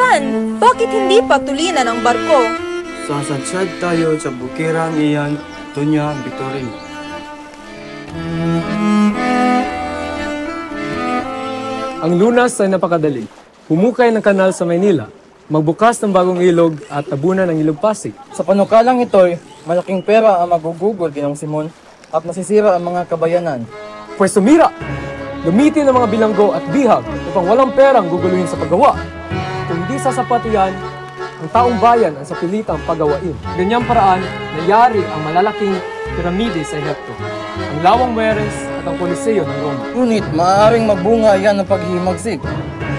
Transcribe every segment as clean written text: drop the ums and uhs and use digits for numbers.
Kapitan, bakit hindi patulinan ang barko? Sasadsad tayo sa bukirang iyan, Doña Victorine. Ang lunas ay napakadali. Humukay ng kanal sa Maynila, magbukas ng bagong ilog at tabunan ng ilog Pasig. Sa panukalang ito'y, malaking pera ang magugugol, Ginong Simon, at masisira ang mga kabayanan. Pwes sumira! Gamitin ang mga bilanggo at bihag upang walang perang guguluhin sa paggawa. Kung hindi sasapat iyan, ang taong bayan ang sapilitang pagawain. Ganyang paraan, nayari ang malalaking piramide sa Ehipto, ang Lawang Mueres at ang Coliseo ng Roma. Ngunit maaaring magbunga yan ng paghihimagsik.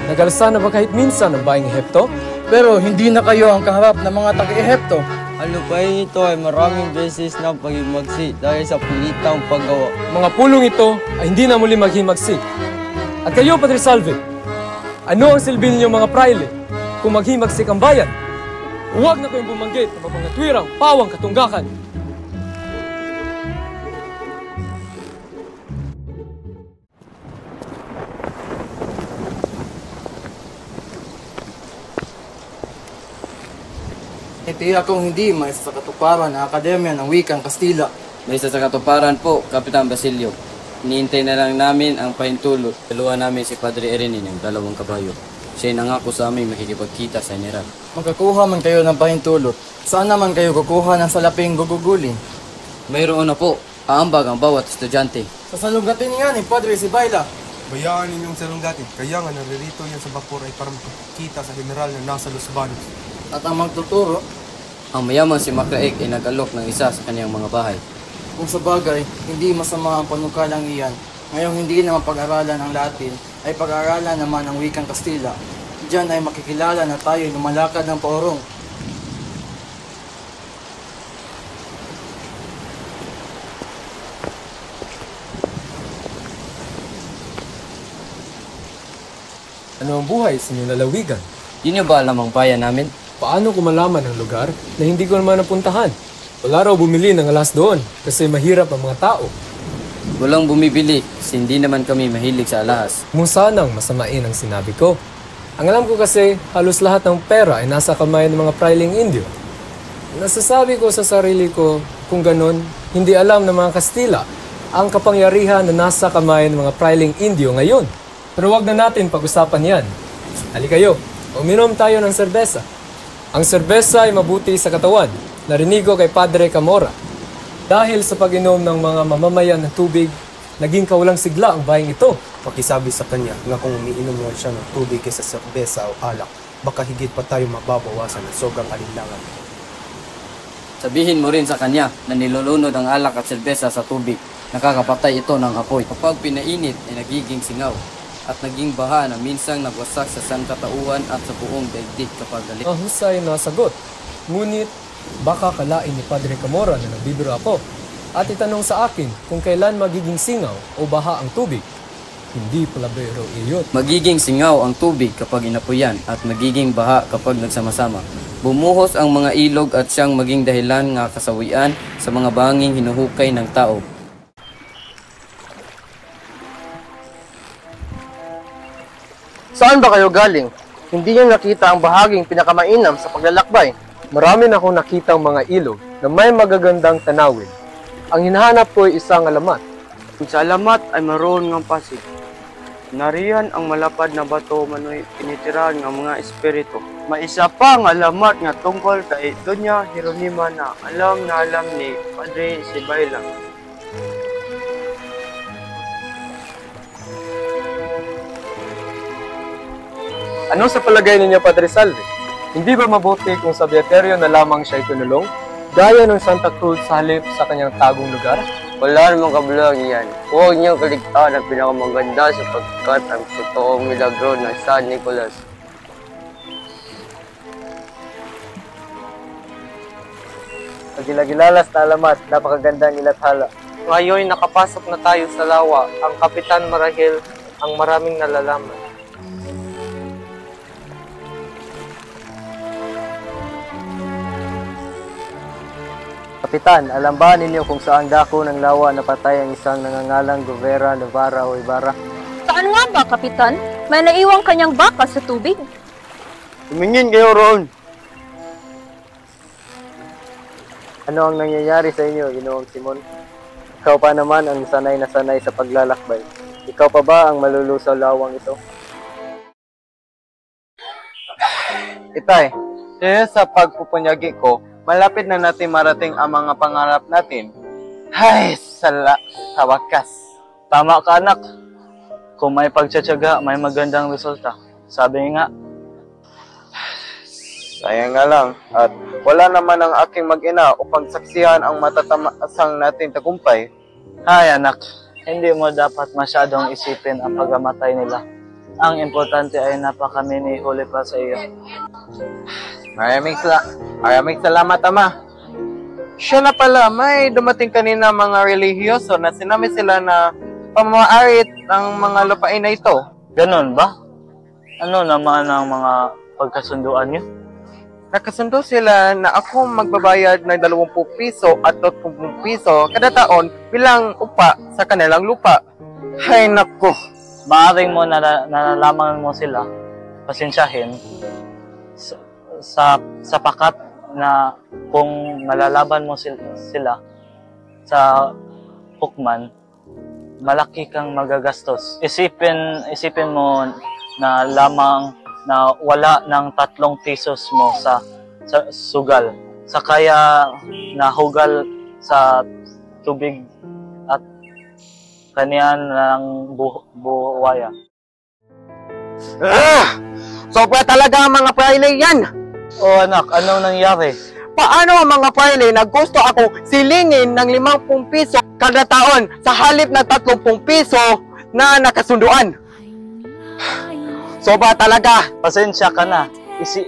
Nagalsa na ba kahit minsan ang bayang Ehipto? Pero hindi na kayo ang kaharap ng mga taga-Ehipto. Ang lupain ito ay maraming beses na paghimagsik dahil sa pilitang paggawa. Mga pulong ito ay hindi na muli maghimagsik. At kayo, Padre Salve, ano ang silbi ninyo mga praile kung maghimagsik ang bayan? Huwag na kayong bumanggit ng mga tuwirang pawang katunggakan. Itiyak kong hindi may sa katuparan ng Akademya ng Wikang Kastila. May isa sa katuparan po, Kapitan Basilio. Iniintay na lang namin ang pahintulot. Dalawa namin si Padre Erenin ng 2 kabayo. Siya'y nangako sa amin makikipagkita sa General. Magkakuha man kayo ng pahintulot. Saan naman kayo kukuha ng salaping gugugulin? Mayroon na po, aambag ang bawat estudyante. Sa salugatin nga ni Padre Sibayla. Bayaan ninyong salungatin, kaya nga naririto yan sa bapor ay para makakita sa general na nasa Los Banos. At ang magtuturo, Ang mayaman si Macraig ay nag-alok ng isa sa kaniyang mga bahay. kung sa bagay, hindi masama ang panukalang iyan. Ngayong hindi na mapag-aralan ang Latin, ay pag-aralan naman ang Wikang Kastila. Diyan ay makikilala na tayo lumalakad ng paorong. Ano ang buhay sa inyong lalawigan? Yun niyo ba alam ang bayan namin? Paano ko malaman ang lugar na hindi ko naman napuntahan? Wala raw bumili ng alas doon kasi mahirap ang mga tao. Walang bumibili kasi hindi naman kami mahilig sa alahas. Kung sanang masamain ang sinabi ko. Ang alam ko kasi halos lahat ng pera ay nasa kamay ng mga prailing Indio. Nasasabi ko sa sarili ko kung ganon, hindi alam ng mga Kastila ang kapangyarihan na nasa kamay ng mga prailing Indio ngayon. Pero wag na natin pag-usapan yan. Halika kayo, uminom tayo ng serbesa. Ang serbesa ay mabuti sa katawan. Narinig ko kay Padre Camora. Dahil sa pag-inom ng mga mamamayan ng tubig, naging kawalang sigla ang bayang ito. Pakisabi sa kanya nga kung umiinom man siya ng tubig kaysa serbesa o alak, baka higit pa tayo mababawasan ng sogang alinlangan. Sabihin mo rin sa kanya na nilulunod ang alak at serbesa sa tubig. Nakakapatay ito ng apoy. Kapag pinainit ay nagiging singaw at naging baha na minsang nagwasak sa sangkatauhan at sa buong daigdig kapag galit. Mahusay na sagot. Ngunit, baka kalain ni Padre Camora na nagbibiro ako at itanong sa akin kung kailan magiging singaw o baha ang tubig. Hindi palabero iyon. Magiging singaw ang tubig kapag inapuyan at magiging baha kapag nagsama-sama. Bumuhos ang mga ilog at siyang maging dahilan nga kasawian sa mga banging hinuhukay ng tao. Saan ba kayo galing? Hindi niyo nakita ang bahaging pinakamainam sa paglalakbay. Marami na akong nakitang mga ilog na may magagandang tanawin. Ang hinahanap ko ay isang alamat. Sa alamat ay maroon ng pasig. Nariyan ang malapad na bato manoy pinitirahan ng mga espiritu. May isa pa ang alamat nga tungkol kay Doña Jeronima na alam ni Padre Sibayla. Ano sa palagay ninyo, Padre Salve? Hindi ba mabuti kung sa Beaterio na lamang siya itinulong, gaya ng Santa Cruz sa halip sa kanyang tagong lugar? Wala namang kabulang iyan. Huwag niyang kaligtaan ang pinakamaganda sapagkat ang totoong milagro ng San Nicolas. Pagilagilalas na alamat, napakaganda nilathala. Ngayon nakapasok na tayo sa lawa, ang Kapitan marahil ang maraming nalalaman. Kapitan, alam ba ninyo kung saan dako ng lawa napatay ang isang nangangalang Gobera, Novara o Ibarra? Saan nga ba, Kapitan? May naiwang kanyang baka sa tubig. Tumingin kayo roon. Ano ang nangyayari sa inyo, Ginoong Simon? Ikaw pa naman ang sanay na sanay sa paglalakbay. Ikaw pa ba ang malulusaw lawang ito? Itay, dahil sa pagpupunyagi ko, malapit na natin marating ang mga pangarap natin. Hay, sa wakas. Tama ka, anak. Kung may pagtsatsaga, may magandang resulta. Sabi nga, Sayang nga lang, at wala naman ang aking mag-ina upang saksihan ang matatamasang nating tagumpay. hay anak, hindi mo dapat masyadong isipin ang pagkamatay nila. Ang importante ay napakami ni Huli pa sa iyo. Maraming salamat, Ama. Siya na pala, may dumating kanina mga relihiyoso na sinami sila na pamaarit ng mga lupain na ito. Ganon ba? Ano naman ang mga pagkasunduan niyo? Nakasundo sila na ako magbabayad ng 20 piso at 30 piso kada taon bilang upa sa kanilang lupa. Hay nako! Maaring mo nalalaman mo sila, pasensyahin, sa pakat na kung malalaban mo sila sa hukman, malaki kang magagastos. Isipin mo na lamang na wala ng 3 pesos mo sa sugal. Sa kaya nahugal sa tubig at kaniyan ng buwaya. Sobra talaga ang mga praile yan! O anak, anong nangyari? Paano ang mga praile na gusto ako silingin ng 50 piso kada taon sa halip na 30 piso na nakasunduan? Sobra talaga! Pasensya ka na.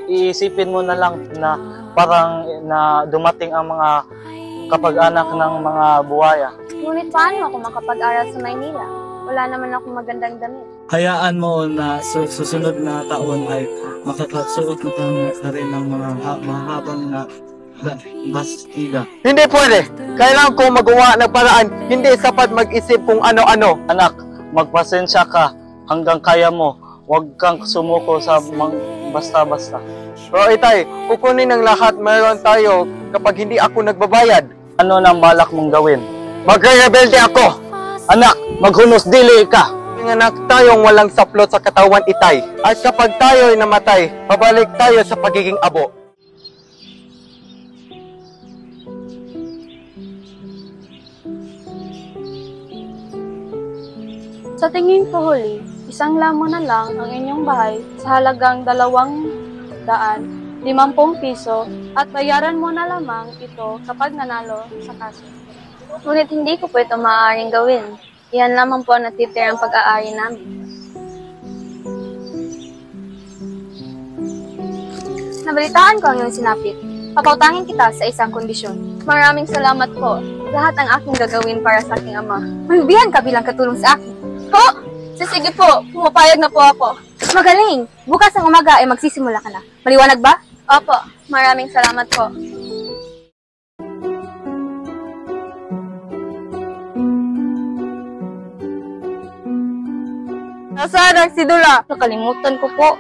Iisipin mo na lang na parang na dumating ang mga kapag-anak ng mga buwaya. Ngunit paano ako makapag-aral sa Maynila? Wala naman akong magandang damit. Hayaan mo na susunod na taon ay makakasuot na rin ng mga mahabang na bastida. Hindi pwede! Kailangan ko magawa ng paraan. Hindi sapat mag-isip kung ano-ano. Anak, magpasensya ka hanggang kaya mo. Huwag kang sumuko sa basta-basta. Pero itay, kukunin ng lahat mayroon tayo kapag hindi ako nagbabayad. Ano nang balak mong gawin? Magre-rebelde ako! Anak, maghunos dili ka! Anak tayong walang saplot sa katawan, itay. At kapag tayo'y namatay, pabalik tayo sa pagiging abo. Sa tingin ko, Huli, isang lamon na lang ang inyong bahay sa halagang 250 piso at bayaran mo na lamang ito kapag nanalo sa kaso. Ngunit hindi ko po ito maaaring gawin. Iyan lamang po ang natitirang pag-aari namin. Nabalitaan ko ang iyong sinapit. Papautangin kita sa isang kondisyon. Maraming salamat po. Lahat ang aking gagawin para sa aking ama. Magbibihan ka bilang katulong sa akin. Po! Sige po, pumapayag na po ako. Magaling! Bukas ang umaga ay magsisimula ka na. Maliwanag ba? Opo, maraming salamat po. Nasaan ang sidula? Nakalimutan ko po.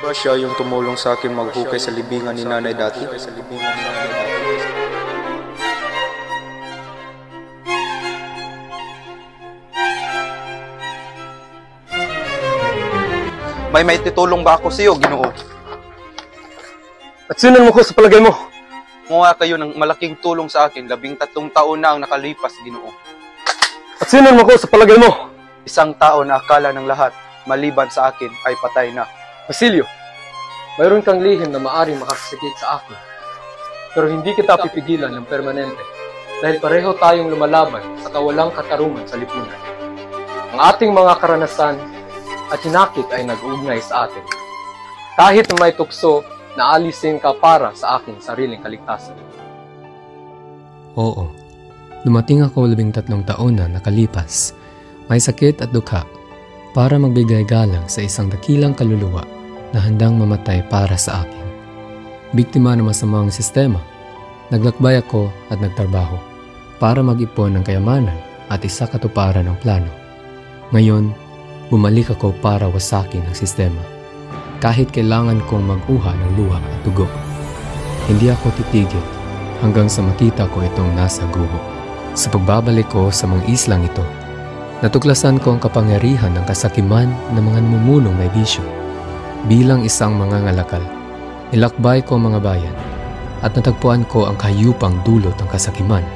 Ba siya yung tumulong sa akin maghukay sa libingan ni nanay dati? May maitutulong ba ako sa iyo, Ginoo? At sinan mo ko sa palagay mo? Kumuha kayo ng malaking tulong sa akin. 13 taon na ang nakalipas, Ginoo. At sinan mo ko sa palagay mo? Isang tao na akala ng lahat, maliban sa akin, ay patay na. Basilio, mayroon kang lihim na maaaring makasakit sa akin. Pero hindi kita pipigilan ng permanente dahil pareho tayong lumalaban sa kawalang katarungan sa lipunan. Ang ating mga karanasan at hinakit ay nag-uugnay sa atin. Kahit na may tukso, naalisin ka para sa aking sariling kaligtasan. Oo, dumating ako 13 taon na nakalipas. May sakit at dukha para magbigay galang sa isang dakilang kaluluwa na handang mamatay para sa akin. Biktima ng masamang sistema, naglakbay ako at nagtrabaho para mag-ipon ng kayamanan at isa katuparan ng plano. Ngayon, bumalik ako para wasakin ang sistema. Kahit kailangan kong mag-uha ng luha at dugo, hindi ako titigil hanggang sa makita ko itong nasa guho. Sa pagbabalik ko sa mga islang ito, natuklasan ko ang kapangyarihan ng kasakiman ng mga namumulong may bisyo. Bilang isang mangangalakal, nilakbay ko ang mga bayan at natagpuan ko ang kahayupang dulot ng kasakiman.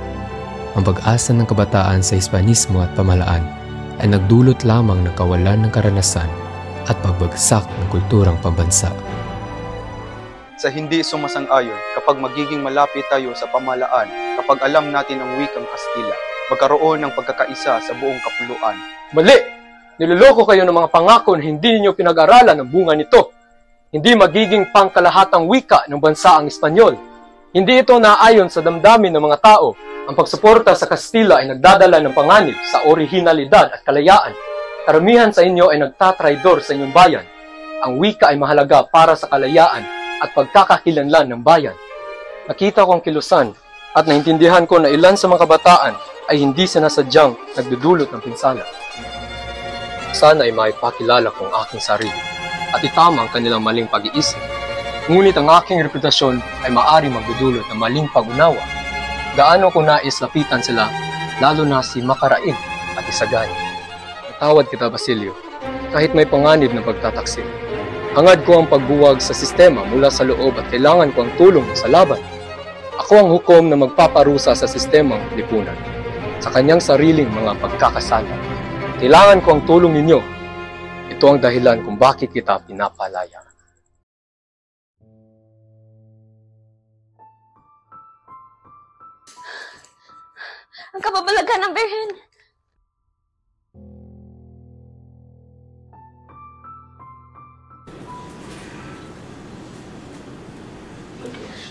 Ang pag-asa ng kabataan sa Hispanismo at pamalaan ay nagdulot lamang ng kawalan ng karanasan at pagbagsak ng kulturang pambansa. Sa hindi sumasang-ayon, kapag magiging malapit tayo sa pamalaan, kapag alam natin ang wikang Kastila, magkaroon ng pagkakaisa sa buong kapuluan. Mali! Niloloko kayo ng mga pangako na hindi niyo pinag-aralan ang bunga nito. Hindi magiging pangkalahatang wika ng bansa ang Espanyol. Hindi ito naayon sa damdamin ng mga tao. Ang pagsuporta sa Kastila ay nagdadala ng panganib sa orihinalidad at kalayaan. Karamihan sa inyo ay nagtatraidor sa inyong bayan. Ang wika ay mahalaga para sa kalayaan at pagkakakilanlan ng bayan. Nakita ko ang kilusan at naintindihan ko na ilan sa mga kabataan ay hindi sinasadyang nagdudulot ng pinsala. Sana ay maipakilala ko ang aking sarili at itama ang kanilang maling pag-iisip. Ngunit ang aking reputasyon ay maaaring magdudulot ng maling pag-unawa. Gaano ko nais lapitan sila, lalo na si Makaraig at Isagani. Natawad kita, Basilio, kahit may panganib na pagtataksil. Hangad ko ang pagbuwag sa sistema mula sa loob at kailangan ko ang tulong sa laban. Ako ang hukom na magpaparusa sa sistemang lipunan, sa kanyang sariling mga pagkakasala. Kailangan ko ang tulong ninyo. Ito ang dahilan kung bakit kita pinapalaya. Ang kababalagan ng Birhen!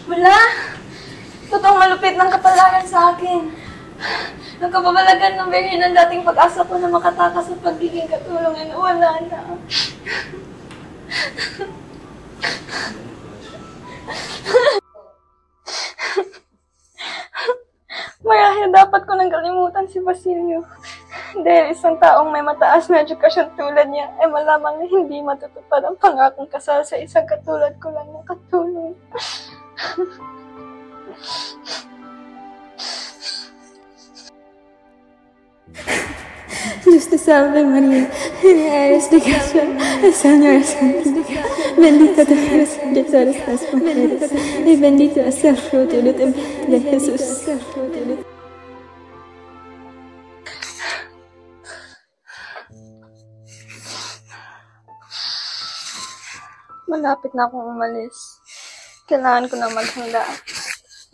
Wala! Totoong malupit ng kapalaran sa akin. Ang kababalagan ng Birhen ang dating pag-asa ko na makatakas sa pagiging katulungan. Wala na. Marahil dapat ko nang kalimutan si Basilio. Dahil isang taong may mataas na edukasyon tulad niya ay malamang na hindi matutupad ang pangakong kasal sa isang katulad ko lang ng katulong. Dios te salve María, llena eres de gracia, el Señor es contigo. Bendita tú eres entre todas las mujeres, y bendito es el fruto de tu vientre, Jesús. Malapit na akong umalis. Kailangan ko na maghanda.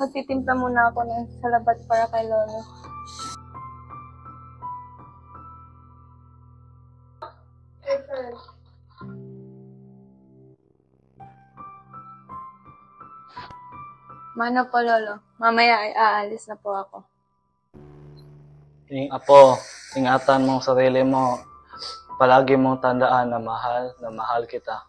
Magtitimpla muna ako ng salabat para kay Lolo. Mano po, Lolo. Mamaya ay aalis na po ako. Apo, ingatan mo ang sarili mo. Palagi mong tandaan na mahal kita.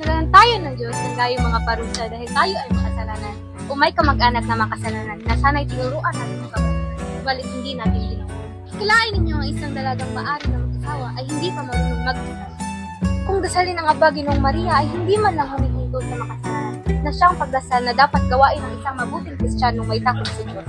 Nagalan tayo ng Diyos ng gayong mga parusa dahil tayo ay makasalanan. O may kamag-anak na makasalanan na sana'y tinuruan natin ang kabutihan, subalit hindi natin ginawa. Kilain ninyo ang isang dalagang maari na mag-asawa ay hindi pa marunong mag-isal. kung dasalin ng Aba Ginoong Maria ay hindi man lang humihinto sa makasalanan na siyang pagdasal na dapat gawain ng isang mabuting Kristiyanong may takot sa Diyos.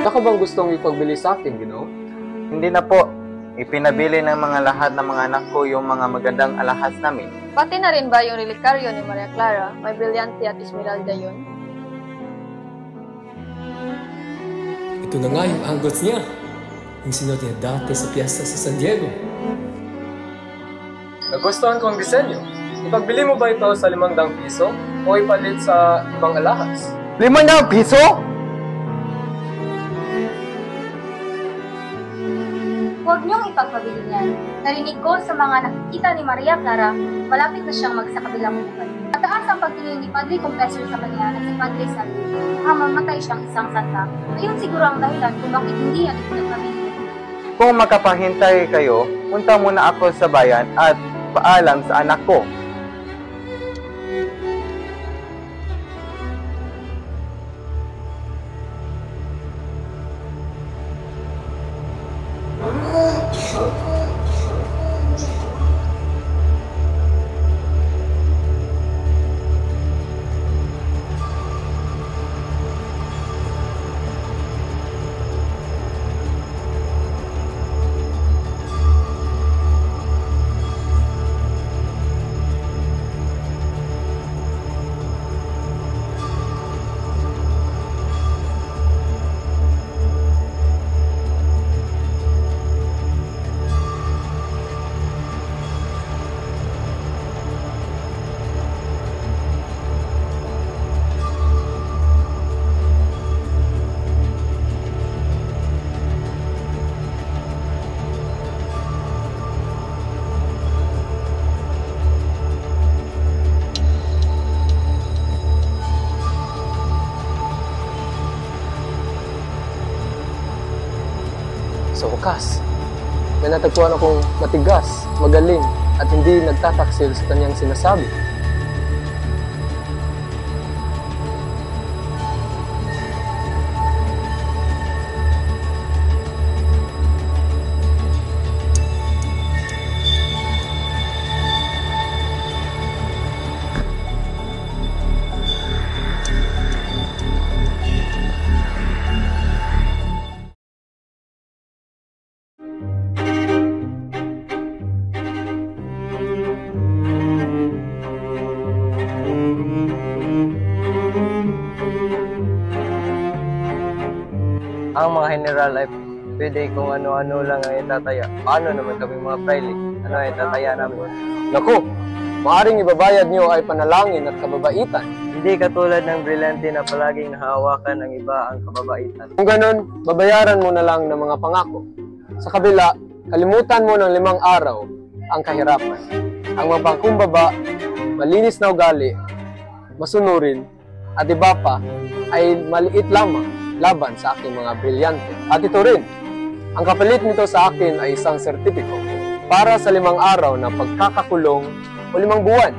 Wala ka bang gustong ipagbili sa akin, Ginoo? Hindi na po. Ipinabili ng mga lahat ng mga anak ko yung mga magandang alahas namin. Pati na rin ba yung relikaryo ni Maria Clara? May brilyante at esmeralda yun? Ito na nga yung anggots niya. Yung sinuot niya dati sa piyesta sa San Diego. Nagustuhan ko ang disenyo. Ipagbili mo ba ito sa 500 piso o ipalit sa ibang alahas? 500 piso? Huwag niyong ipagpabili niyan. Narinig ko sa mga nakikita ni Maria Clara, malapit na siyang magsakabilang buhay. Mataas ang pagtingin ni Padre Confessor sa kanya at si Padre Salvi. Mamatay siyang isang santa. Ayun siguro ang dahilan kung bakit hindi yan ipinagpabili. Kung makapahintay kayo, punta muna ako sa bayan at paalam sa anak ko. Sa wakas, may natagpuan akong matigas, magaling, at hindi nagtataksil sa kanyang sinasabi. Ang mga general ay pwede kung ano-ano lang ang itataya. Paano naman kami mga praile? Ano ang itataya namin? Naku, maaring ibabayad niyo ay panalangin at kababaitan. Hindi katulad ng brilyante na palaging nahahawakan ng iba ang kababaitan. Kung ganun, babayaran mo na lang ng mga pangako. Sa kabila, kalimutan mo ng 5 araw ang kahirapan. Ang mapangkumbaba, malinis na ugali, masunurin, at iba pa ay maliit lamang laban sa aking mga brilyante. At ito rin, ang kapalit nito sa akin ay isang sertipiko para sa 5 araw na pagkakakulong o 5 buwan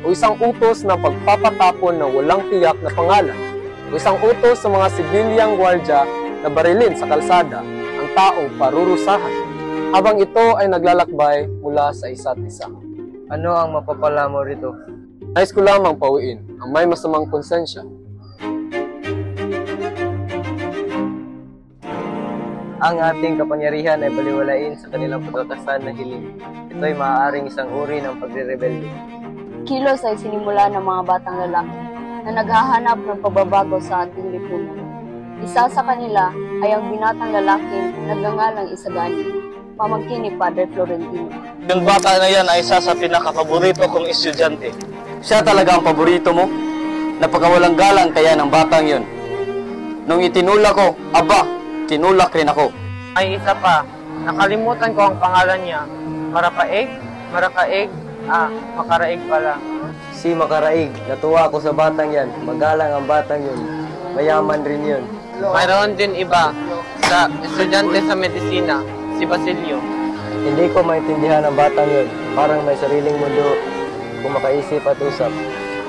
o isang utos na pagpapatapon ng walang tiyak na pangalan o isang utos sa mga sibilyang gwardya na barilin sa kalsada ang taong parurusahan habang ito ay naglalakbay mula sa isa't isa. Ano ang mapapala mo rito? Nais ko lamang pauwiin ang may masamang konsensya. Ang ating kapangyarihan ay baliwalain sa kanilang pagkakasan na hiling. Ito ay maaaring isang uri ng pagre-rebelde. Kilos ay sinimula ng mga batang lalaki na naghahanap ng pagbabago sa ating lipunan. Isa sa kanila ay ang binatang lalaking nagngangalang Isagani. pamangkin ni Padre Florentino. Yung bata na yan ay isa sa pinakapaborito kong estudyante. Siya talaga ang paborito mo? Napakawalang galang kaya ng batang yun. Nung itinulak ko, aba, tinulak rin ako. Ay isa pa, nakalimutan ko ang pangalan niya. Marapaig? Makaraig pala. Si Makaraig, natuwa ako sa batang yan. Magalang ang batang yun. Mayaman rin yun. Mayroon din iba, sa estudyante sa medisina, si Basilio. Hindi ko maintindihan ang batang yun. Parang may sariling mundo kung makaisip at usap.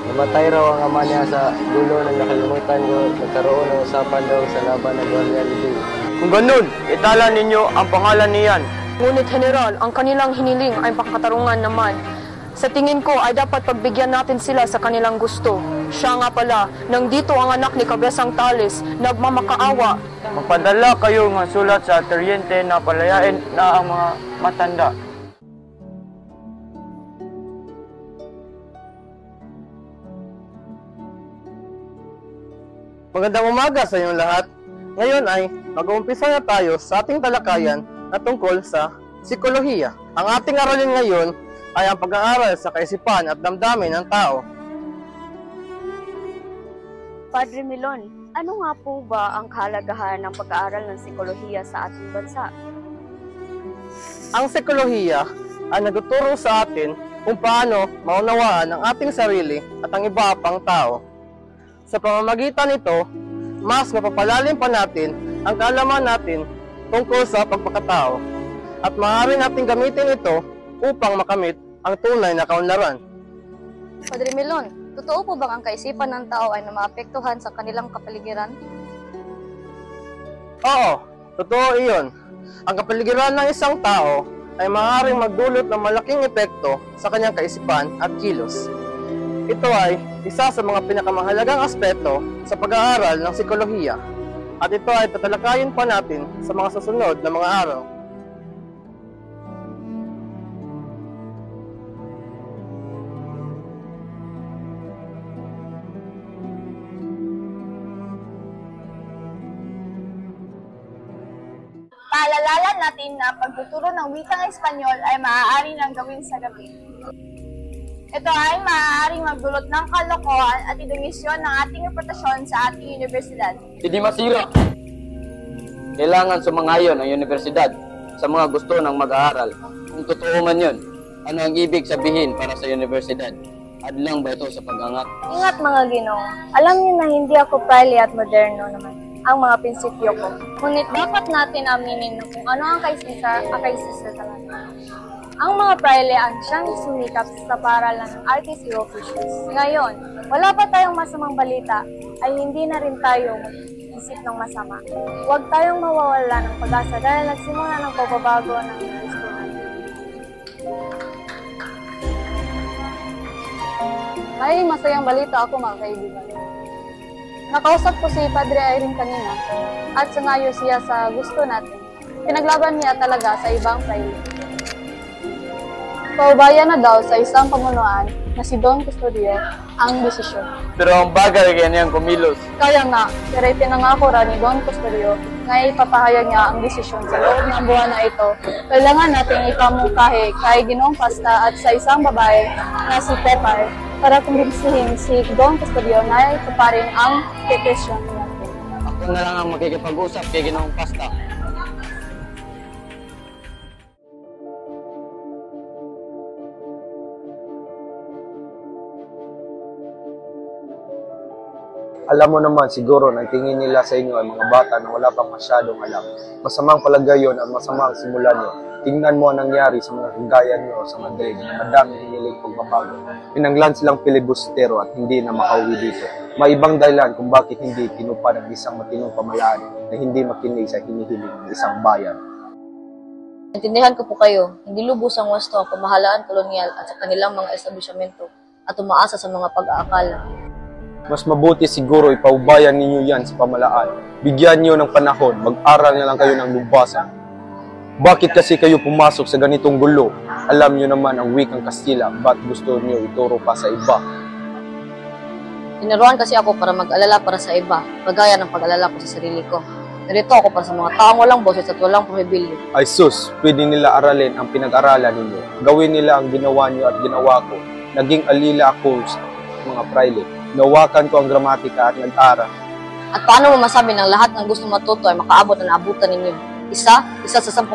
Namatay raw ang ama niya sa dulo ng nakalimutan ko. Nagkaroon ng usapan daw sa laban ng Guardia Civil. Kung ganun, itala ninyo ang pangalan niyan. Ngunit General, ang kanilang hiniling ay pangkatarungan naman. Sa tingin ko ay dapat pagbigyan natin sila sa kanilang gusto. Siya nga pala, nang dito ang anak ni Cabezang Tales, nagmamakaawa. Magpadala kayo ng sulat sa teryente na palayain na ang mga matanda. Magandang umaga sa inyong lahat. Ngayon ay mag-uumpisa na tayo sa ating talakayan na tungkol sa psikolohiya. Ang ating aralin ngayon ay ang pag-aaral sa kaisipan at damdamin ng tao. Padre Milon, ano nga po ba ang kahalagahan ng pag-aaral ng psikolohiya sa ating bansa? Ang psikolohiya ay nagtuturo sa atin kung paano maunawaan ang ating sarili at ang iba pang tao. Sa pamamagitan nito, mas mapapalalim pa natin ang kaalaman natin tungkol sa pagkatao at maaari natin gamitin ito upang makamit ang tunay na kaunlaran. Padre Milon, totoo po bang ang kaisipan ng tao ay maapektuhan sa kanilang kapaligiran? Oo, totoo iyon. Ang kapaligiran ng isang tao ay maaaring magdulot ng malaking epekto sa kanyang kaisipan at kilos. Ito ay isa sa mga pinakamahalagang aspeto sa pag-aaral ng psikolohiya at ito ay tatalakayin pa natin sa mga susunod na mga araw. Paalala natin na pagtuturo ng wikang Espanyol ay maaari nang gawin sa gabi. Ito ay maaaring magdulot ng kalokohan at idemisyon ng ating reputasyon sa ating universidad. Hindi masira. Kailangan sumangayon ang universidad sa mga gusto ng mag-aaral. Kung totoo man yun, ano ang ibig sabihin para sa universidad? Hadlang ba ito sa pag-angat? Ingat mga Ginoo, alam niyo na hindi ako praile at moderno naman ang mga prinsipyo ko. Ngunit dapat natin aminin na kung ano ang kaisisa talaga. Ang mga praile ang siyang sumikap sa paralan ng Artes y Officios. Ngayon, wala pa tayong masamang balita, ay hindi na rin tayo mag-isip ng masama. Huwag tayong mawawala ng pag-asa dahil nagsimula ng pagbabago ng gusto natin. May masayang balita ako mga kaibigan. Nakausap ko si Padre Irene kanina at sangayo siya sa gusto natin. Pinaglaban niya talaga sa ibang praile. Paubayan na daw sa isang pamunuan na si Don Custodio ang desisyon. Pero ang bagay kaya niyang kumilos. Kaya nga, pero ipinangako ra ni Don Custodio na ipapahayag niya ang desisyon sa loob ng buwan na ito. Kailangan natin ipamungkahi kay Ginoong Pasta at sa isang babae na si Pepper para kumbinsihin si Don Custodio na ituparin ang petesyon niya. Ako na lang ang makikipag-usap kay Ginoong Pasta. Alam mo naman siguro na tingin nila sa inyo ay mga bata na wala pang masyadong alam. Masamang palagay yun at masamang simulan nyo. Tingnan mo ang nangyari sa mga kagaya nyo sa Madrid na madami hiniling pagbabago. Pinanglan silang pilibustero at hindi na makauwi dito. May ibang dahilan kung bakit hindi tinupad ang isang matinong pamalaan na hindi makinig sa hinihiling ng isang bayan. Naintindihan ko po kayo, hindi lubos ang wasto ang pamahalaan kolonyal at sa kanilang mga establishmento at umaasa sa mga pag-aakala. Mas mabuti siguro ipaubayan ninyo yan sa pamalaan. Bigyan nyo ng panahon, mag-aral na lang kayo ng lubasan. Bakit kasi kayo pumasok sa ganitong gulo? Alam nyo naman ang wikang Kastila, ba't gusto nyo ituro pa sa iba? Tinuruan kasi ako para mag-alala para sa iba, kagaya ng pag-alala ko sa sarili ko. Narito ako para sa mga taong walang boses at walang prohibilyo. Ay sus, pwede nila aralin ang pinag-aralan ninyo. Gawin nila ang ginawa niyo at ginawa ko. Naging alila ako sa mga praile. Nawakan ko ang gramatika at nag-aral. At paano mo masabi ng lahat ng gusto matuto ay makaabot na naabutan ninyo? Isa sa 10,000?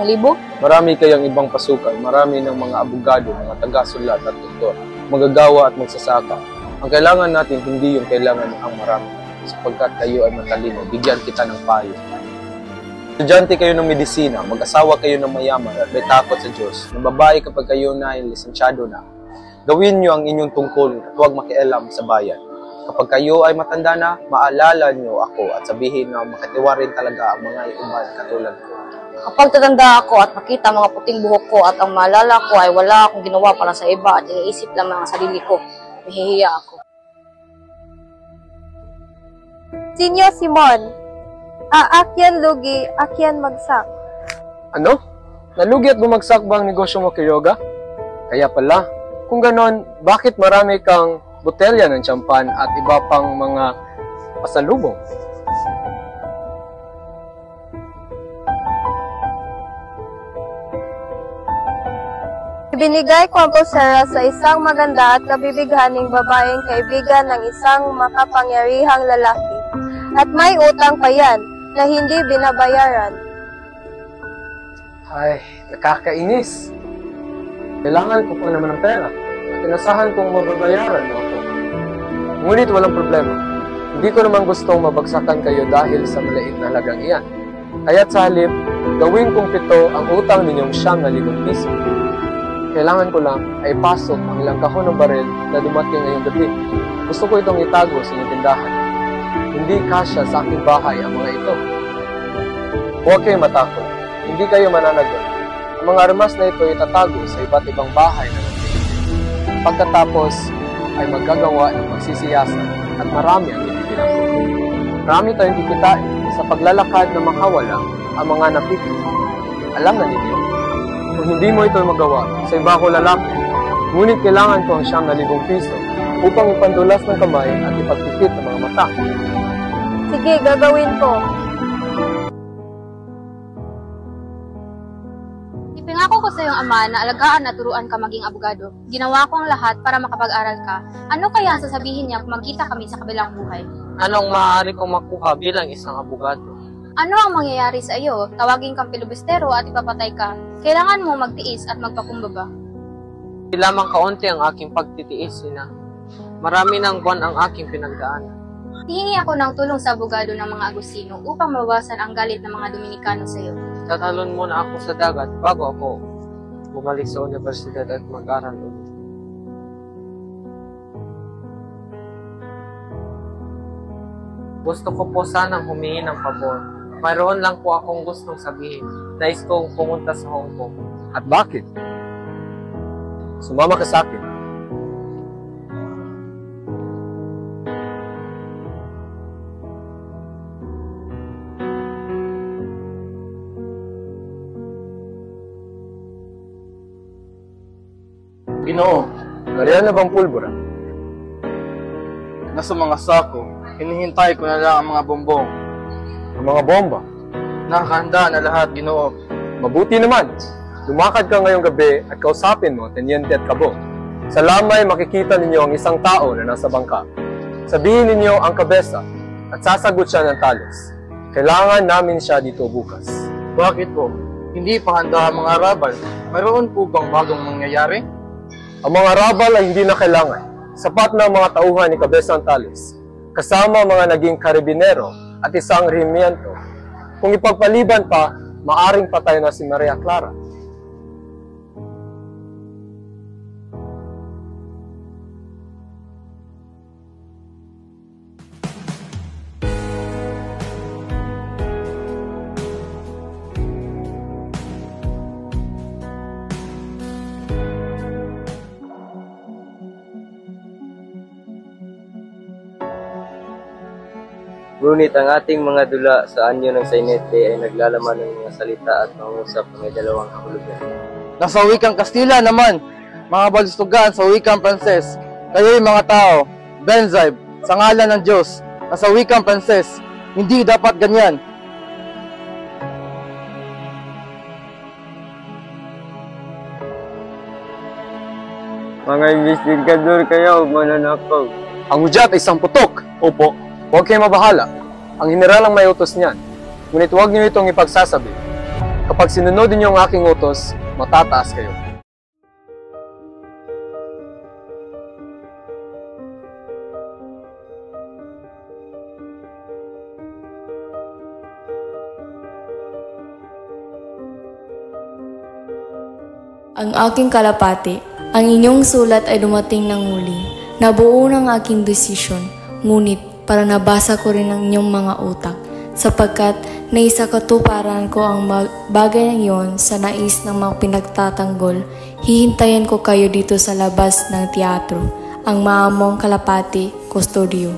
Marami kayang ibang pasukan. Marami ng mga abogado, mga taga-sulat at doktor, magagawa at magsasaka. Ang kailangan natin hindi yung kailangan ang marami. Sapagkat kayo ay matalino, bigyan kita ng payo. Estudyante kayo ng medisina, mag-asawa kayo ng mayaman at may takot sa Diyos. Nababae kapag kayo na ay lisensyado na. Gawin niyo ang inyong tungkol at huwag makialam sa bayan. Kapag kayo ay matanda na, maalala niyo ako at sabihin na makatiwarin talaga ang mga iuman katulad ko. Kapag tatanda ako at makita mga puting buhok ko at ang maalala ko ay wala akong ginawa para sa iba at iniisip lang ang sarili ko, mahihiya ako. Sinyo Simon, aakyan lugi, akyan magsak. Ano? Nalugi at bumagsak ba ang negosyo mo, Quiroga? Kaya pala, kung ganon, bakit marami kang botelya ng tsampan at iba pang mga pasalubong? Binigay ko ang pulsera sa isang maganda at kabibighaning babaeng kaibigan ng isang makapangyarihang lalaki. At may utang pa yan na hindi binabayaran. Ay, nakakainis. Kailangan ko pa naman ng pera at inasahan kong mababayaran mo ako. Ngunit walang problema. Hindi ko naman gustong mabagsakan kayo dahil sa maliit na halagang iyan. Kaya't sa halip, gawin kong 7 ang utang ninyong 9,000 piso. Kailangan ko lang ay pasok ang ilang kahon ng baril na dumating ngayong gabi. Gusto ko itong itago sa inyong tindahan. Hindi kasya sa aking bahay ang mga ito. Huwag kayong matakot. Hindi kayo mananagot. Ang mga armas na ito ay itatago sa iba't ibang bahay na natin. Pagkatapos ay maggagawa ng magsisiyasan at marami ang ibibilang. Marami tayong kikitain sa paglalakad na makawala ang mga napipili. Alam na ninyo, kung hindi mo ito magawa sa iba ko lalaki, ngunit kailangan ko ang 9,000 piso upang ipandulas ng kamay at ipagpikit ng mga mata. Sige, gagawin ko. Ipingako ko sa iyong ama na alagaan at turuan ka maging abogado. Ginawa ko ang lahat para makapag-aral ka. Ano kaya ang sasabihin niya kung magkita kami sa kabilang buhay? Anong maaari kong makuha bilang isang abogado? Ano ang mangyayari sa iyo? Tawagin kang pilibustero at ipapatay ka. Kailangan mo magtiis at magpakumbaba. Hindi lamang kaunti ang aking pagtitiis, Ina. Marami ng buwan ang aking pinagdaanan. Hihingi ako ng tulong sa abogado ng mga Agustino upang mabawasan ang galit ng mga Dominikano sa iyo. Tatalon muna ako sa dagat bago ako bumalik sa universidad at mag-aral ulit. Gusto ko po sanang humingi ng pabor. Mayroon lang po akong gustong sabihin. Nais kong pumunta sa Hong Kong. At bakit? Sumama ka sa akin. Ginoo, Nariyan na bang pulbura? nasa mga sako, hinihintay ko na lang ang mga bombong. Ang mga bomba? Nakahanda na lahat, Ginoo. Mabuti naman. Lumakad ka ngayong gabi at kausapin mo, Teniente at Kabo. Sa lamay makikita ninyo ang isang tao na nasa bangka. Sabihin ninyo ang kabesa at sasagot siya ng talos. Kailangan namin siya dito bukas. Bakit po? Hindi pa handa ang mga rabal. Mayroon po bang bagong mangyayari? Ang mga rabal ay hindi na kailangan. Sapat na ang mga tauhan ni Kabesa Talos. Kasama mga naging karabinero at isang rehimyento. Kung ipagpaliban pa, maaring patay na si Maria Clara. Ngunit ang ating mga dula sa anyo ng sainete ay naglalaman ng mga salita at mangusap ng may dalawang kahulugan. Nasa wikang Kastila naman, mga balistugan sa wikang Pranses. Kayo'y mga tao, Benzaib, sa ngalan ng Diyos, nasa wikang Pranses. Hindi dapat ganyan. Mga investigador kayo, mananakaw. Ang hudyat ay isang putok. Opo. Huwag kayo mabahala. Ang general ang may utos niyan. Ngunit huwag niyo itong ipagsasabi. Kapag sinunod niyo ang aking utos, matataas kayo. Ang aking kalapati, ang inyong sulat ay dumating ng muli. Nabuo ng aking desisyon, ngunit para nabasa ko rin ang inyong mga utak, sapagkat naisakatuparan ko ang bagay ng iyon sa nais ng mga pinagtatanggol. Hihintayin ko kayo dito sa labas ng teatro, ang maamong kalapati, Custodio.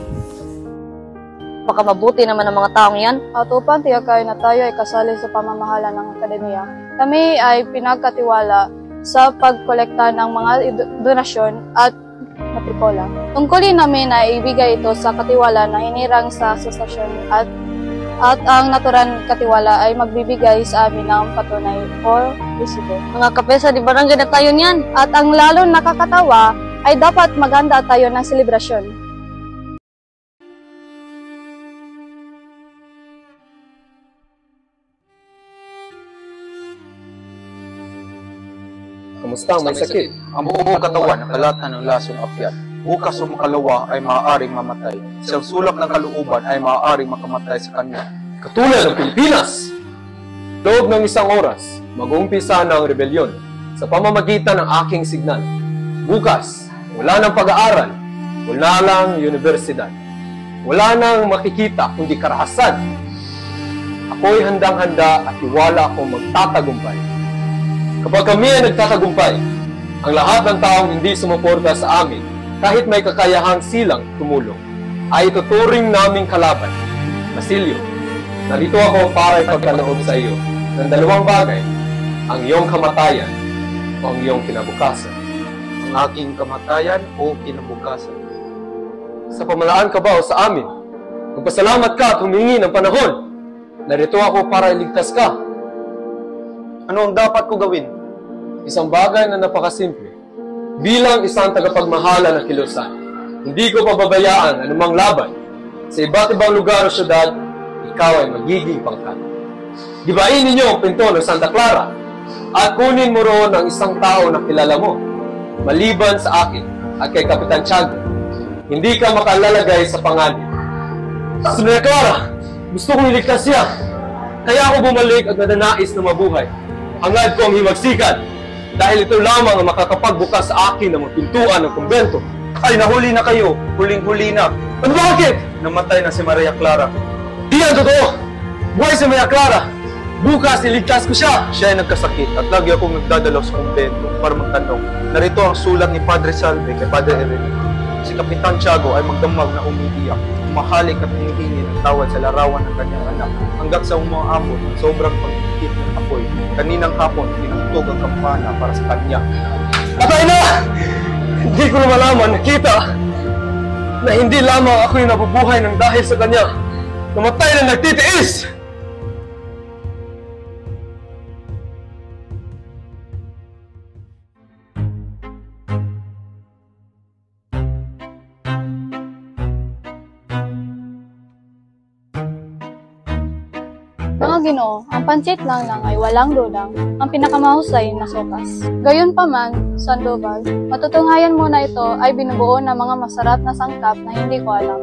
Baka mabuti naman ang mga taong yan. At upang tiyakay na tayo ay kasali sa pamamahala ng akademiya, kami ay pinagkatiwala sa pagkolekta ng mga donasyon at matrikola. Tungkulin namin na ibigay ito sa katiwala na hinirang sa asosasyon at ang naturang katiwala ay magbibigay sa amin ng patunay o resibo. Mga kapesa, di barangay na tayo niyan. At ang lalong nakakatawa ay dapat maganda tayo ng selebrasyon. Kamusta ang may sakit? Ang buong katawan nakalatan ng lasong akyat. Bukas o makalawa ay maaaring mamatay. Siyang sulak ng kalooban ay maaaring makamatay sa kanya. Katulad ng Pilipinas! Loob ng 1 oras, mag-uumpisa na ang rebelyon sa pamamagitan ng aking signal. Bukas, wala nang pag-aaral, wala lang universidad. Wala nang makikita kundi karahasan. Ako'y handang-handa at tiwala akong magtatagumpay. Kapag kami ay nagtatagumpay, ang lahat ng taong hindi sumuporta sa amin, kahit may kakayahang silang tumulong, ay ituturing naming kalaban. Basilio, narito ako para ipagkaloob sa iyo ng 2 bagay, ang iyong kamatayan o ang iyong kinabukasan. Ang aking kamatayan o kinabukasan. Sa pamalaan ka ba o sa amin? Magpasalamat ka at humingi ng panahon. Narito ako para iligtas ka. Ano ang dapat ko gawin? Isang bagay na napakasimple. Bilang isang tagapagmahala ng kilusan, hindi ko pababayaan anumang laban. Sa iba't ibang lugar o syudad, ikaw ay magiging pangkat. Gibain ninyo ang pinto ng Santa Clara at kunin mo roon ang isang tao na kilala mo. Maliban sa akin at kay Kapitan Tiago, hindi ka makalalagay sa panganib. Santa Clara, gusto kong iligtas siya. Kaya ako bumalik at nananais na mabuhay. Hangad ko ang himagsikan dahil ito lamang ang makakapagbukas sa akin ng mga pintuan ng kumbento. Ay, nahuli na kayo. Huling-huli na. Ano bakit? Namatay na si Maria Clara. Di yan totoo! Buhay si Maria Clara! Bukas, iligtas ko siya! Siya ay nagkasakit at lagi akong nagdadalaw sa kumbento para magtanong. Narito ang sulat ni Padre Salve kay Padre Enrique. Si Kapitan Tiago ay magdamag na umiiyak, umahalik at hinihingi ng tawad sa larawan ng kanyang anak hanggang sa umaabot ng sobrang pagkikit ng apoy. Kaninang hapon, pinagtog ang kampana para sa kanya. Patay na! Hindi ko na malaman, nakita na hindi lamang ako yung nabubuhay ng dahil sa kanya. Namatay na nagtitiis! Mga Ginoo, ang pansit lang ay walang dudang ang pinakamahusay na sopas. Gayunpaman, Sandoval, matutunghayan mo na ito ay binubuo ng mga masarap na sangkap na hindi ko alam.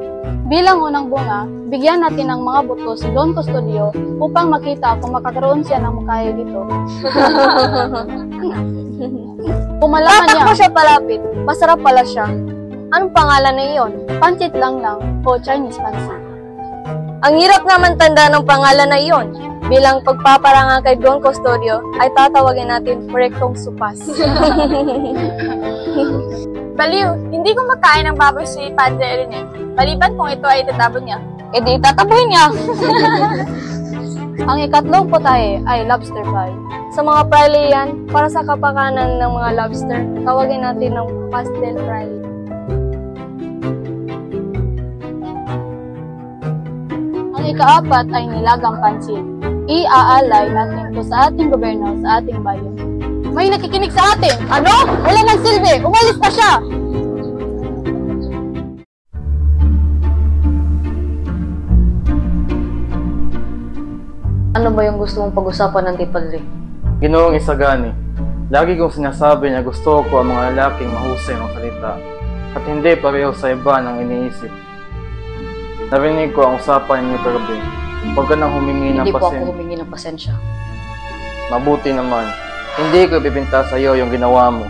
Bilang unang bunga, bigyan natin ng mga buto si Don Custodio upang makita kung makakaroon siya ng mukaya dito. Kung malaman niya, siya palapit, masarap pala siya. Anong pangalan na iyon? Pansit lang o Chinese pansit. Ang hirap naman tanda ng pangalan na iyon. Bilang pagpaparangal kay Don Custodio, ay tatawagin natin Rektong Supas. Baliw, hindi ko makain ng baboy si Padre Rene. Maliban kung ito ay tatabon niya. E di tataboy niya. Ang ikatlong putahe ay lobster pie. Sa mga praile yan, para sa kapakanan ng mga lobster, tawagin natin ng pastel fry. Ang ikaapat ay nilagang pansit. Iaalay natin ito sa ating gobyerno sa ating bayan. May nakikinig sa atin. Ano? Wala nang silbi. Umalis na siya. Ano ba yung gusto mong pag-usapan ng Padre? Ginoong Isagani, lagi kong sinasabi na gusto ko ang mga lalaking mahusay ng salita at hindi pareho sa iba ng iniisip. Narinig ko ang usapan ninyo kagabi. Huwag ka nang humingi ng Hindi po ako pasensya. humingi ng pasensya. Mabuti naman. Hindi ko ipipinta sa iyo yung ginawa mo.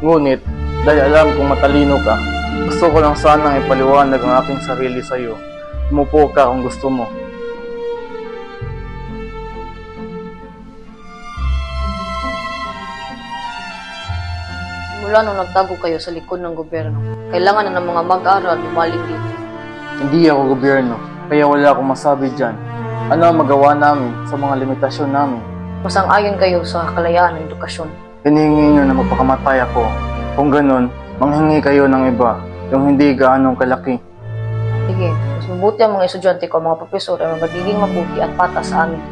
Ngunit, dahil alam kong matalino ka, gusto ko lang sanang ipaliwanag ang aking sarili sa iyo. Umupo ka kung gusto mo. Mula nung nagtago kayo sa likod ng gobyerno, kailangan na ng mga mag-aral lumaling dito. Hindi ako gobyerno, kaya wala akong masabi dyan. Ano ang magawa namin sa mga limitasyon namin? Masang-ayon kayo sa kalayaan ng edukasyon. Hinihingi nyo na magpakamatay ako. Kung ganun, manghingi kayo ng iba, yung hindi gaanong kalaki. Sige, mas mabuti ang mga estudyante ko, mga profesor ay magiging mabuti at patas sa amin.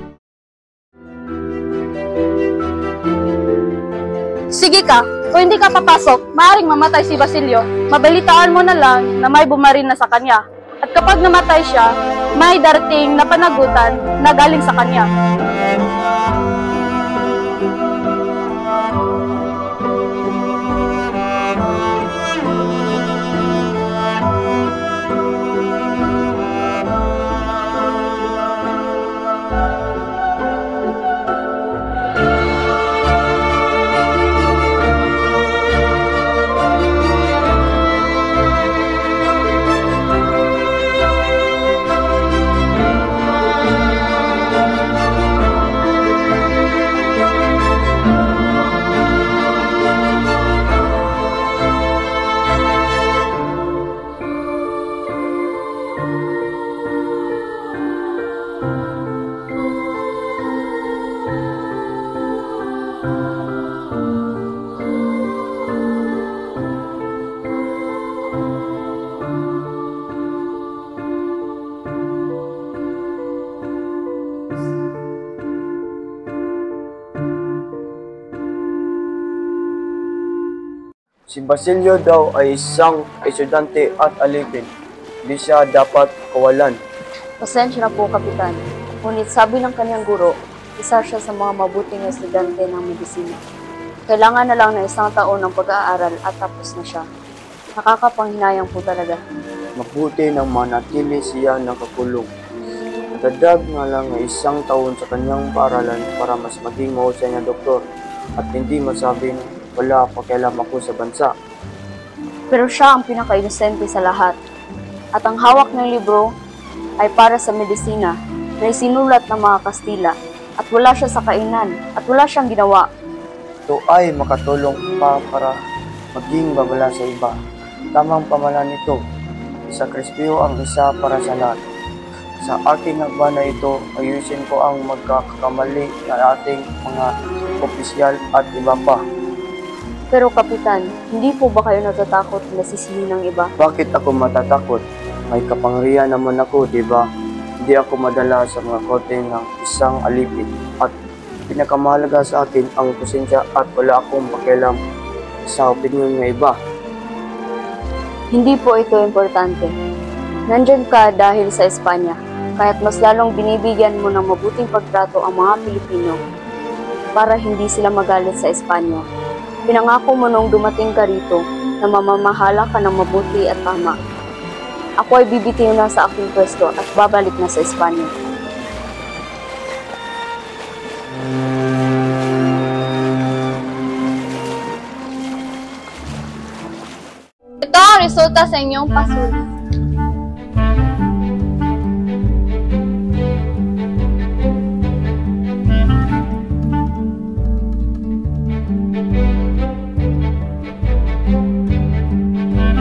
Sige ka, kung hindi ka papasok, maaaring mamatay si Basilio. Mabalitaan mo na lang na may bumaril na sa kanya. At kapag namatay siya, may darating na panagutan na galing sa kanya. Si Basilio daw ay isang estudyante at alipin. Di siya dapat kawalan. Pasensya na po, Kapitan. Ngunit sabi ng kanyang guro, isa siya sa mga mabuting estudyante ng medisina. Kailangan na lang ng 1 taon ng pag-aaral at tapos na siya. Nakakapanghinayang po talaga. Mabuti nang manatili siya nakakulong. Nadadag nga lang ng 1 taon sa kanyang paaralan para mas maging mahusay na doktor at hindi masabing wala pakialam ako sa bansa. Pero siya ang pinaka-inosente sa lahat. At ang hawak ng libro ay para sa medisina na isinulat ng mga Kastila at wala siya sa kainan at wala siyang ginawa. Ito ay makatulong pa para maging babala sa iba. Tamang pamalan nito, isakripisyo ang isa para sa lahat. Sa aking hagban na ito, ayusin ko ang magkakamali na ating mga opisyal at iba pa. Pero Kapitan, hindi po ba kayo natatakot na sisihin ng iba? Bakit ako matatakot? May kapangyarihan naman ako, di ba? Hindi ako madala sa mga kote ng isang alipin. At pinakamahalaga sa akin ang pasensya at wala akong pakialam sa opinyon ng iba. Hindi po ito importante. Nandyan ka dahil sa Espanya, kaya't mas lalong binibigyan mo ng mabuting pagtrato ang mga Pilipino para hindi sila magalit sa Espanya. Pinangako mo nung dumating ka rito na mamamahala ka ng mabuti at tama. Ako ay bibitiw na sa aking pwesto at babalik na sa Espanya. Ito ang resulta sa inyong pasuri.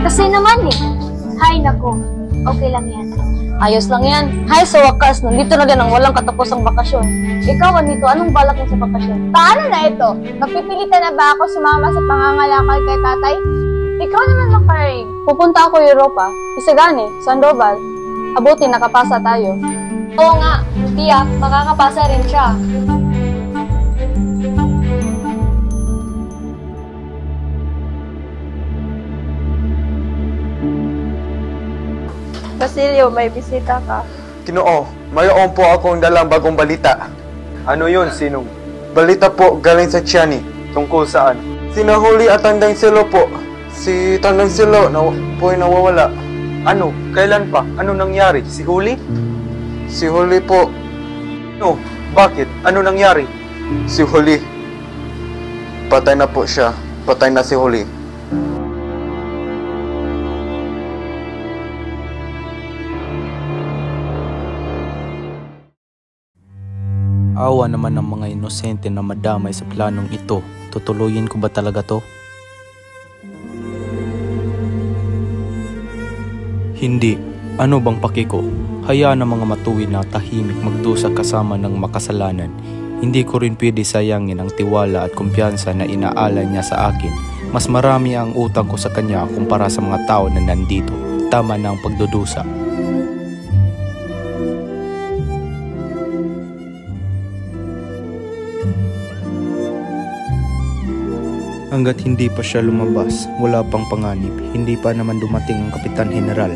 Kasi naman eh. Hay nako, okay lang yan. Ayos lang yan. Hay, sa wakas, nandito na din ang walang katapusang bakasyon. Ikaw, Anito, anong balak mo sa bakasyon? Paano na ito? Napipilitan na ba ako sumama sa pangangalakal kay tatay? Ikaw naman makarig. Pupunta ako Europa, Isagani, Sandoval. Abuti, nakapasa tayo. Oo nga, tiyak, makakapasa rin siya. Basilio, may bisita ka. Ginoo, mayroon po akong dalang bagong balita. Ano yun, Sinong? Balita po galing sa Tiani. Tungkol saan? Sinahuli at Tandang Silo po. Si Tandang Silo po'y nawawala. Ano? Kailan pa? Ano nangyari? Si Huli? Si Huli po. No, bakit? Ano nangyari? Si Huli. Patay na po siya. Patay na si Huli. Awa naman ng mga inosente na madamay sa planong ito. Tutuloyin ko ba talaga to? Hindi. Ano bang paki ko? Hayaan ang mga matuwid na tahimik magdusa kasama ng makasalanan. Hindi ko rin pwede sayangin ang tiwala at kumpiyansa na inaala niya sa akin. Mas marami ang utang ko sa kanya kumpara sa mga tao na nandito. Tama na ang pagdudusa. Hanggat hindi pa siya lumabas, wala pang panganib, hindi pa naman dumating ang Kapitan General.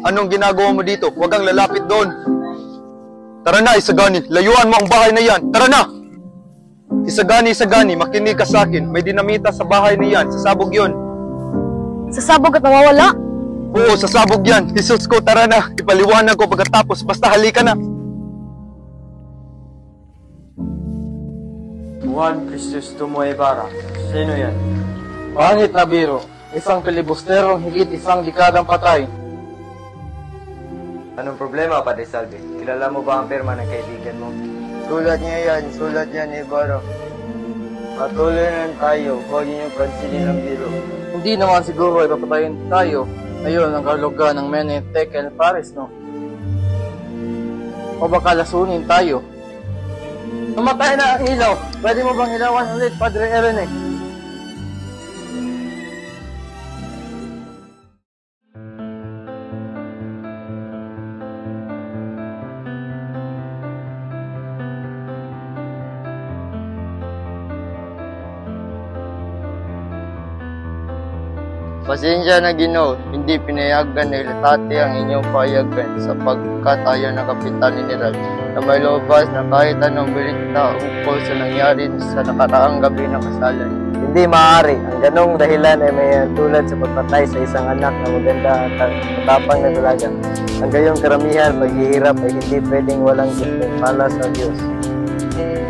Anong ginagawa mo dito? Huwag kang lalapit doon. Tara na, Isagani. Layuan mo ang bahay na yan. Tara na! Isagani, makinig ka sa akin. May dinamita sa bahay na yan. Sasabog yun. Sasabog at mawawala? Oo, sasabog yan. Jesus ko, tara na. Ipaliwanag ko pagkatapos. Basta halika na. Juan Crisostomo Ibarra. Sino yan? Pangit na biro. Isang pilibusterong higit isang dekadang patay. Anong problema, Padre Salvi? Kilala mo ba ang pirma ng kaibigan mo? Sulat niya yan, Ibarra. Patuloy na tayo, huwag niyo pansinin ang biro. Hindi naman siguro ay papatayin tayo. Ayun ang kaluga ng Mene Tekel Paris, no? O baka lasunin tayo. Namatay na ang ilaw. Pwede mo bang ilawan ulit, Padre Erene? Pasensya na, Ginoo, hindi pinayagan ni Litate ang inyong payagan sapagkat ayaw ng Kapitan General na may lobas na kahit anong balita ukol sa nangyari sa nakaraang gabi ng kasalan. Hindi maaari. Ang ganong dahilan ay may tulad sa pagpatay sa isang anak na maganda at matapang na dalaga. Ang gayong karamihan, paghihirap ay hindi pwedeng walang pala sa Diyos.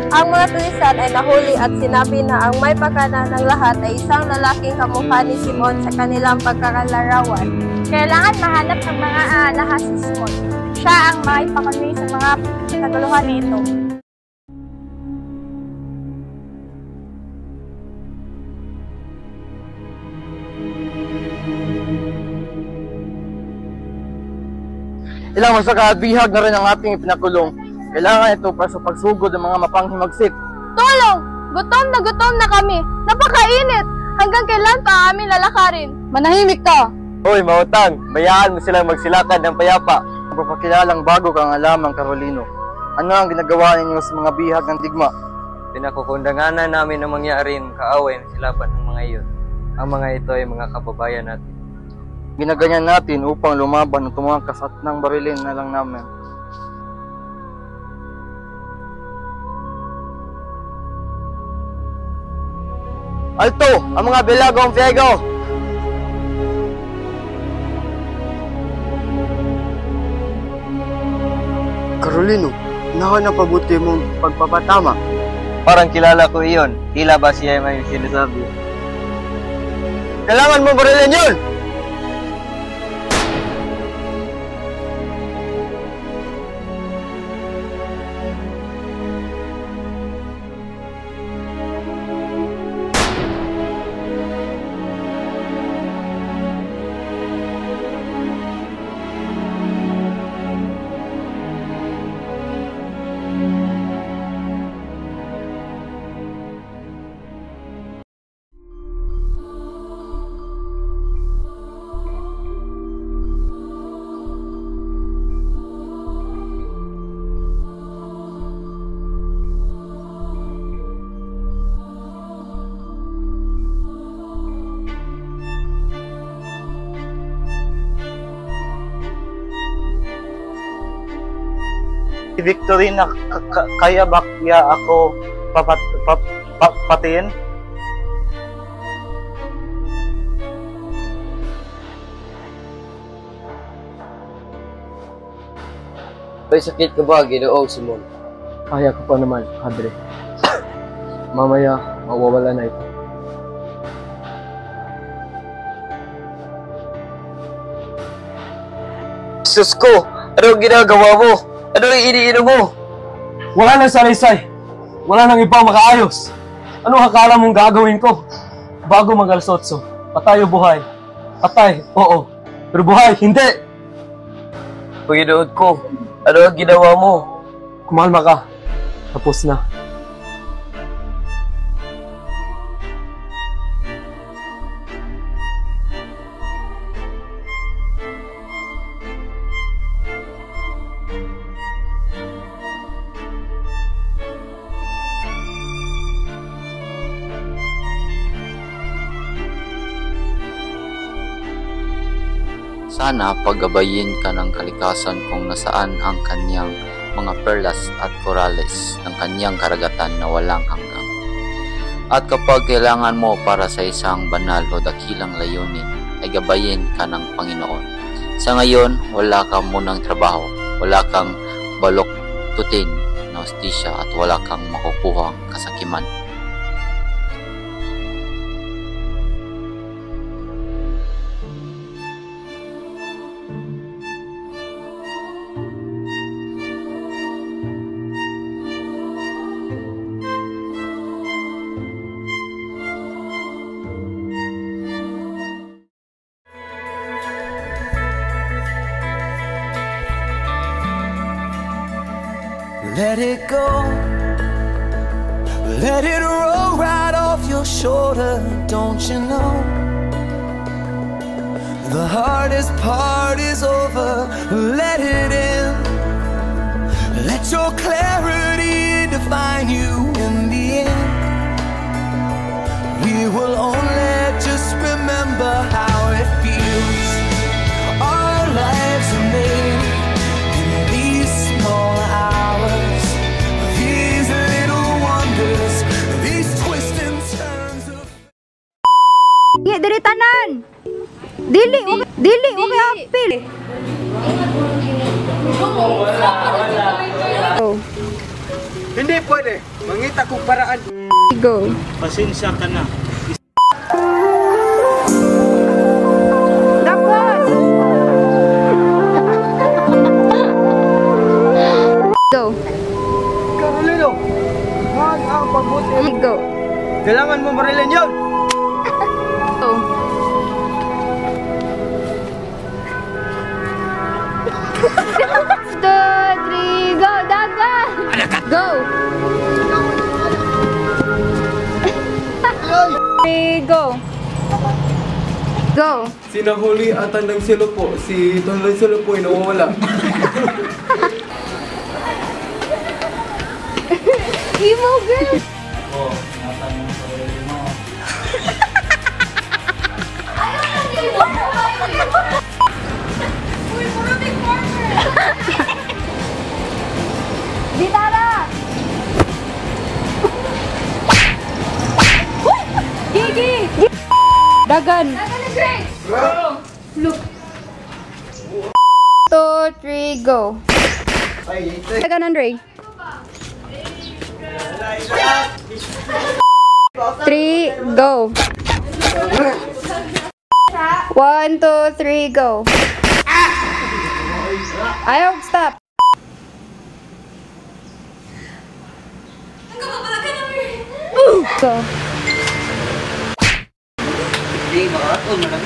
Ang mga tulisan ay nahuli at sinabi na ang may pakana ng lahat ay isang lalaking kamukha ni Simon sa kanilang pagkakalarawan. Kailangan mahanap ng mga aalahas si Simon. Siya ang may pakunwi sa mga kaguluhan nito. Ilang masakabihag na rin ang ating ipinakulong. Kailangan ito para sa pagsugod ng mga mapanghimagsik. Tulong! Gutom na kami. Napakainit! Hanggang kailan pa amin lalakarin? Manahimik ka! Hoy, mautang! Bayaan mo silang magsilakad ng payapa. Magpapakilalang bago kang alamang Carolino. Ano ang ginagawa ninyo sa mga bihag ng digma? Pinakukundanganan namin ang mangyaring kaaway na silaban ng mga iyon. Ang mga ito ay mga kababayan natin. Ginaganyan natin upang lumaban at tumangkas at nang barilin na lang namin. Alto! Ang mga bilagong Fiego! Carolino, nahanap pabuti mong pagpapatama. Parang kilala ko iyon. Tila ba siya may sinasabi? Kailangan mo barilin yun! Victory na kaya bakya ako patiin? May sakit ka ba, Ginoong Simon? Kaya ko pa naman, Padre. Mamaya, mawawala na ito. Sus ko! Ano ang ginagawa mo? Ano ang iniinom mo? Wala nang salaysay. Wala nang ibang makaayos. Ano akala mong gagawin ko? Bago mag-alas 8, patay o buhay? Patay, oo. Pero buhay, hindi! Panginoon ko, ano ang ginawa mo? Kumalma ka. Tapos na. Sana paggabayin ka ng kalikasan kung nasaan ang kanyang mga perlas at korales ng kanyang karagatan na walang hanggan. At kapag kailangan mo para sa isang banal o dakilang layunin, ay gabayin ka ng Panginoon. Sa ngayon, wala kang munang trabaho, wala kang baloktutin na hostisya at wala kang makukuhang kasakiman. Let it go, let it roll right off your shoulder, don't you know? The hardest part is over, let it in. Let your clarity define you in the end. We will only just remember how it feels. Our lives are made in these small hours, these little wonders, these twists and turns of... Ngi diri tanan. Dili okay apil. Oh. Hindi pwede. Mangita kong paraan. Go. Pasensya ka na. Go. Carolino, mahal ang pagbuti. Go. Kailangan mo marilin yun. Go. 2, 3, go, dagan! Go! 3, go! Go! Sinahuli ata ng silo po. Si Tonloy Silo po ay nawawala. Imo, girl! Oh, nasa yung sarili mo. Ditara! Gigi! Dagan! Look! 2, 3, go! Dagan, Andre! 3, go! 1, 2, 3, go! Ayaw, stop! Go! Hindi, makakatol mo lang.